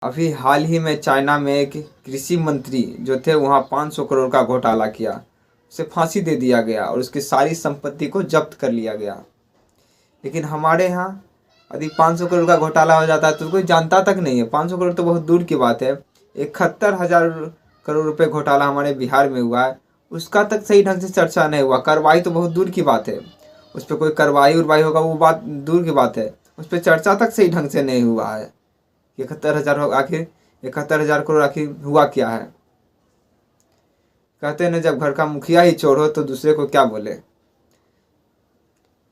अभी हाल ही में चाइना में एक कृषि मंत्री जो थे वहाँ 500 करोड़ का घोटाला किया, उसे फांसी दे दिया गया और उसकी सारी संपत्ति को जब्त कर लिया गया। लेकिन हमारे यहाँ यदि 500 करोड़ का घोटाला हो जाता है तो कोई जानता तक नहीं है। 500 करोड़ तो बहुत दूर की बात है। 71,000 करोड़ रुपए घोटाला हमारे बिहार में हुआ है, उसका तक सही ढंग से चर्चा नहीं हुआ। कार्रवाई तो बहुत दूर की बात है, उस पर कोई कार्रवाई उर्वाई होगा वो बात दूर की बात है, उस पर चर्चा तक सही ढंग से नहीं हुआ है। 71,000 आखिर 71,000 करोड़ आखिर हुआ क्या है। कहते हैं ना, जब घर का मुखिया ही चोर हो तो दूसरे को क्या बोले।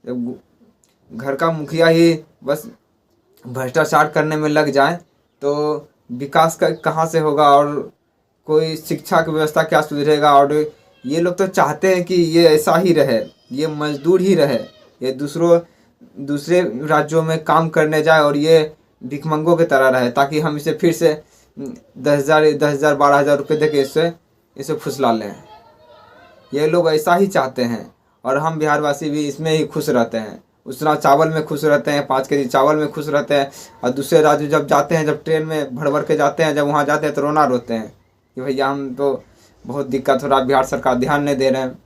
जब घर का मुखिया ही बस भ्रष्टाचार करने में लग जाए तो विकास का कहाँ से होगा और कोई शिक्षा की व्यवस्था क्या सुधरेगा। और ये लोग तो चाहते हैं कि ये ऐसा ही रहे, ये मजदूर ही रहे, ये दूसरे राज्यों में काम करने जाए और ये भिखमंगों की तरह रहे, ताकि हम इसे फिर से 10,000 12,000 रुपये दे के इसे फुसला लें। ये लोग ऐसा ही चाहते हैं और हम बिहारवासी भी इसमें ही खुश रहते हैं। उसना चावल में खुश रहते हैं, 5 केजी चावल में खुश रहते हैं। और दूसरे राज्य जब जाते हैं, जब ट्रेन में भर भर के जाते हैं, जब वहाँ जाते हैं तो रोना रोते हैं कि भैया हम तो बहुत दिक्कत हो रहा है, बिहार सरकार ध्यान नहीं दे रहे हैं।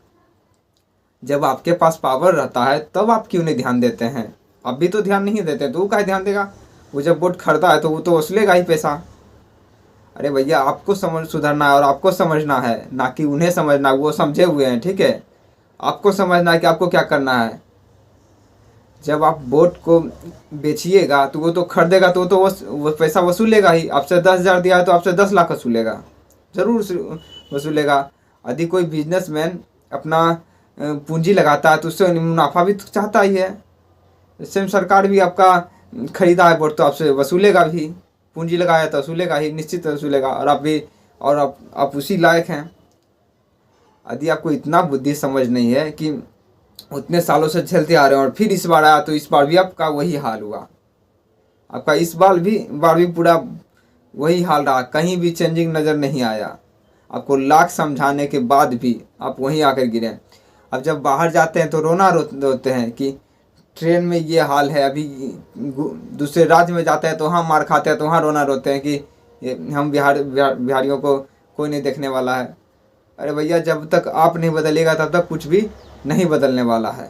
जब आपके पास पावर रहता है तब आप क्यों नहीं ध्यान देते हैं। अब भी तो ध्यान नहीं देते तो वो क्या ध्यान देगा। वो जब वोट खरीदा है तो वो तो वसूलेगा ही पैसा। अरे भैया, आपको सुधरना है और आपको समझना है, ना कि उन्हें समझना। वो समझे हुए हैं, ठीक है। आपको समझना है कि आपको क्या करना है। जब आप वोट को बेचिएगा तो वो तो खरीदेगा तो वो पैसा वसूलेगा ही। आपसे 10,000 दिया है तो आपसे 10 लाख वसूलेगा, ज़रूर वसूलेगा। यदि कोई बिजनेसमैन अपना पूंजी लगाता है तो उससे मुनाफा भी तो चाहता ही है। सेम सरकार भी आपका खरीदा है वोट तो आपसे वसूलेगा भी, पूंजी लगाया तो वसूलेगा ही, निश्चित वसूलेगा। और आप भी आप उसी लायक हैं। यदि आपको इतना बुद्धि समझ नहीं है कि उतने सालों से झेलते आ रहे हैं और फिर इस बार आया तो इस बार भी आपका वही हाल हुआ। आपका इस बार भी पूरा वही हाल रहा, कहीं भी चेंजिंग नज़र नहीं आया। आपको लाख समझाने के बाद भी आप वहीं आकर गिरे। अब जब बाहर जाते हैं तो रोते हैं कि ट्रेन में ये हाल है। अभी दूसरे राज्य में जाते हैं तो वहाँ मार खाते हैं तो वहाँ रोना रोते हैं कि हम बिहारियों को कोई नहीं देखने वाला है। अरे भैया, जब तक आप नहीं बदलिएगा तब तक कुछ भी नहीं बदलने वाला है।